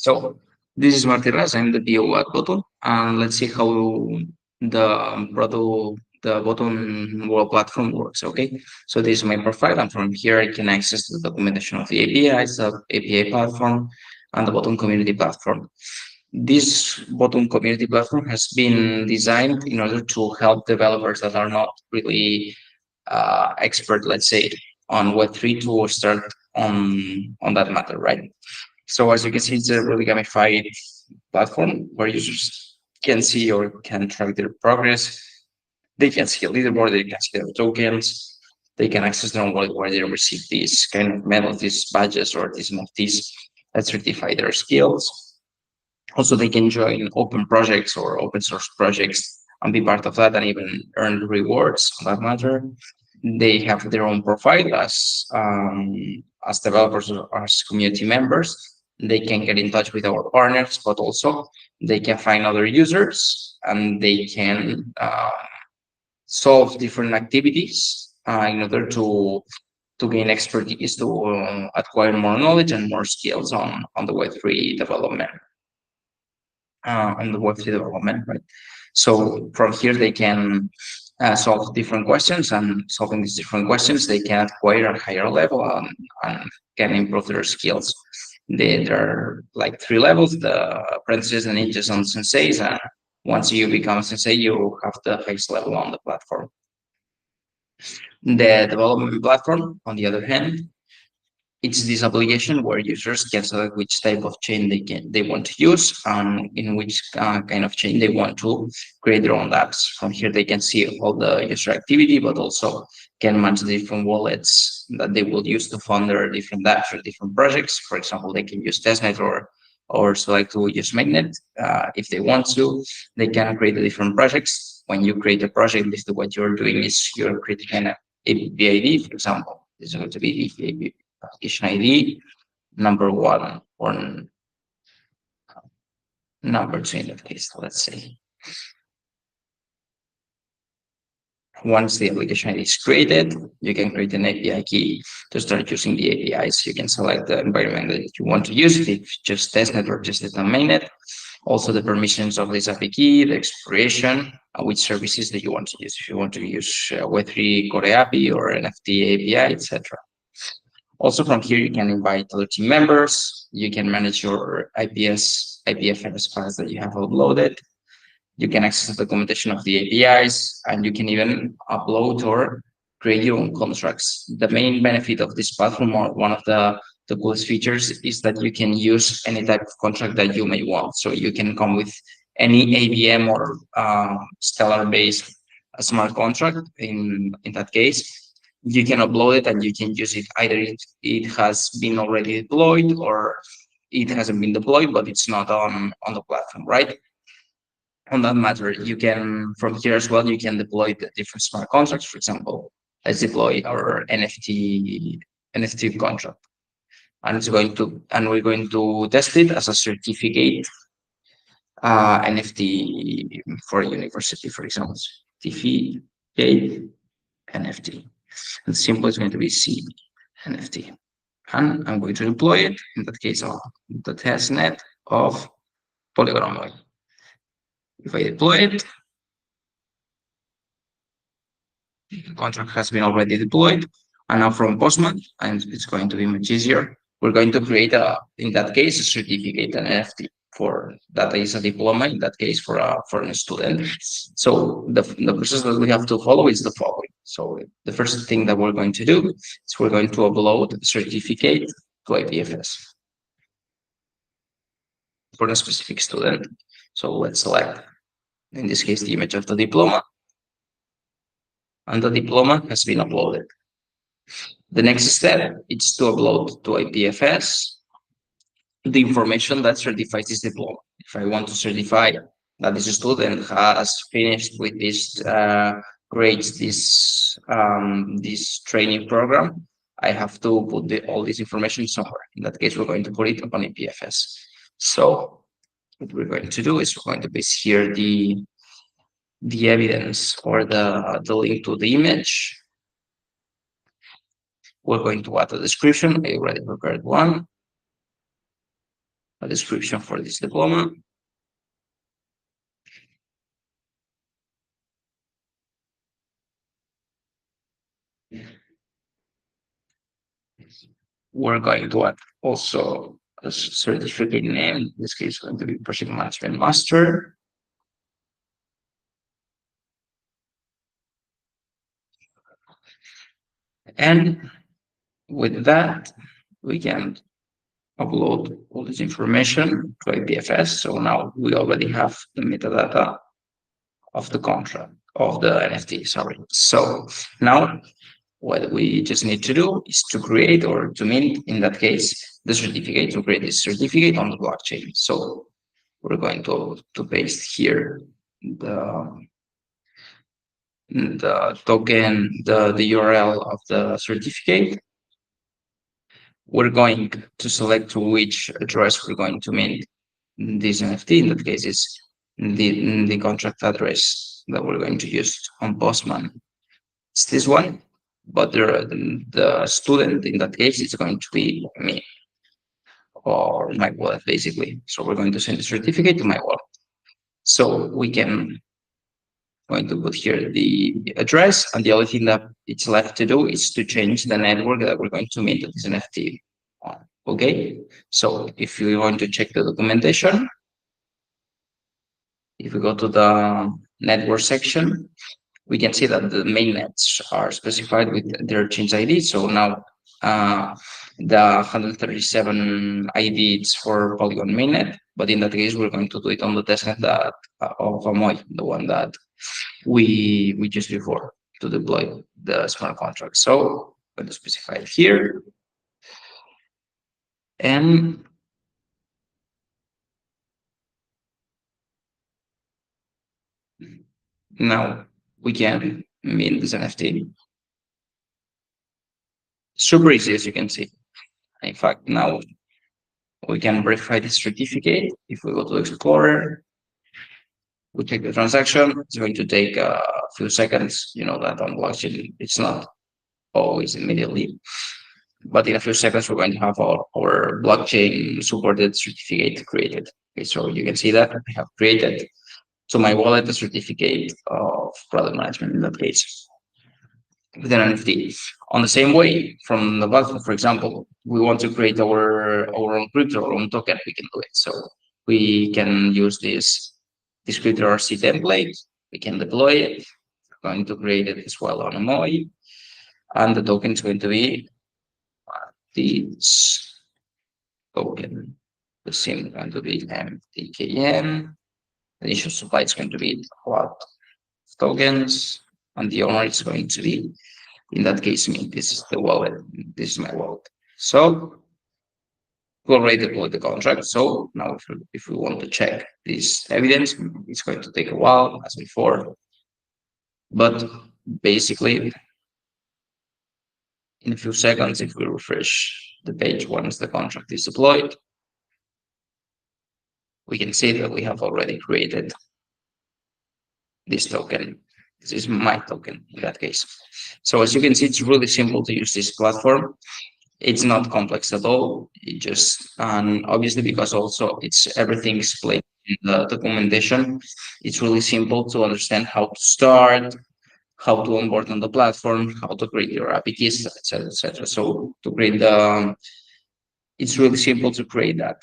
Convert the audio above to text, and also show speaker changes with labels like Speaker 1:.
Speaker 1: So this is Martinez. I'm the PO at Vottun, and let's see how the Vottun world platform works. Okay, so this is my profile, and from here I can access the documentation of the APIs, the API platform, and the Vottun community platform. This Vottun community platform has been designed in order to help developers that are not really expert, let's say, on Web3 to start on that matter, right? So as you can see, it's a really gamified platform where users can see or can track their progress. They can see a leaderboard, they can see their tokens, they can access their own wallet where they receive these kind of medals, these badges, or these NFTs that certify their skills. Also, they can join open projects or open source projects and be part of that and even earn rewards on that matter. They have their own profile as developers or as community members. They can get in touch with our partners, but also they can find other users and they can solve different activities in order to gain expertise, to acquire more knowledge and more skills on the Web3 development. Right? So from here they can solve different questions, and solving these different questions, they can acquire a higher level and can improve their skills. There are like 3 levels: the apprentices, the ninjas, and senseis. And once you become a sensei, you have the highest level on the platform. The development platform, on the other hand, it's this application where users can select which type of chain they want to use and in which kind of chain they want to create their own apps. From here, they can see all the user activity, but also can manage the different wallets that they will use to fund their different apps or different projects. For example, they can use testnet or select to use mainnet if they want to. They can create the different projects. When you create a project, basically what you're doing is you're creating an API, for example. This is going to be the application ID number 1 or number 2 in that case, let's say. Once the application ID is created, you can create an API key to start using the APIs. You can select the environment that you want to use, if just testnet or just the mainnet. Also the permissions of this API key, the expiration, which services that you want to use. If you want to use Web3 Core API or NFT API, etc. Also from here, you can invite other team members. You can manage your IPFS files that you have uploaded. You can access the documentation of the APIs, and you can even upload or create your own contracts. The main benefit of this platform, or one of the coolest features, is that you can use any type of contract that you may want. So you can come with any AVM or Stellar-based smart contract. In that case, you can upload it and you can use it. Either it has been already deployed or it hasn't been deployed, but it's not on the platform, right? On that matter, you can, from here as well, you can deploy the different smart contracts. For example, let's deploy our NFT contract, and we're going to test it as a certificate NFT for a university, for example, certificate NFT. And simple is going to be C NFT, and I'm going to deploy it in that case on the testnet of Polygon. If I deploy it, the contract has been already deployed, and now from Postman, and it's going to be much easier. We're going to create in that case, a certificate, an NFT for that is a diploma. In that case, for a student. So the process that we have to follow is the following. So the first thing that we're going to do is we're going to upload the certificate to IPFS for a specific student. So let's select, in this case, the image of the diploma, and the diploma has been uploaded. The next step is to upload to IPFS the information that certifies this diploma. If I want to certify that this student has finished with this grades, this training program, I have to put all this information somewhere. In that case, we're going to put it on IPFS. So what we're going to do is we're going to paste here the evidence or the link to the image. We're going to add a description. I already prepared one. a description for this diploma. We're going to add also a certificate name. In this case, going to be Project Management Master. And with that, we can upload all this information to IPFS. So now we already have the metadata of the contract, of the NFT, sorry. So now what we just need to do is to create, or to mint, in that case, the certificate, to create this certificate on the blockchain. So we're going to paste here the token, the URL of the certificate. We're going to select to which address we're going to mint this NFT. In that case, it's the contract address that we're going to use on Postman. It's this one, but the student in that case is going to be me, or my wallet, basically. So we're going to send the certificate to my wallet. So we can going to put here the address, and the only thing that it's left to do is to change the network that we're going to mint this NFT on. Okay, so if you want to check the documentation, if we go to the network section, we can see that the mainnets are specified with their change ID. So now the 137 ID is for Polygon mainnet, but in that case, we're going to do it on the testnet that of Amoy, the one that we used before to deploy the smart contract. So I'm going to specify it here. And now we can mint this NFT. Super easy, as you can see. In fact, now we can verify the certificate. If we go to Explorer, we check the transaction. It's going to take a few seconds. You know that on blockchain, it's not always immediately, but in a few seconds, we're going to have our blockchain supported certificate created. Okay, so you can see that I have created to my wallet a certificate of product management in that case with an NFT. On the same way, from the platform, for example, we want to create our own crypto, our own token, we can do it. So we can use this CryptoRC template, we can deploy it. We're going to create it as well on Amoy, and the token is going to be this token. The same is going to be MTKN. The initial supply is going to be what tokens, and the owner is going to be, in that case, me. This is the wallet. This is my wallet. So we already deployed the contract. So now if we want to check this evidence, it's going to take a while, as before. But basically, in a few seconds, if we refresh the page once the contract is deployed, we can see that we have already created this token. This is my token in that case. So as you can see, it's really simple to use this platform. It's not complex at all. It just, and obviously because also it's everything explained in the documentation, it's really simple to understand how to start, how to onboard on the platform, how to create your APIs, etc., etc. So to create it's really simple to create that.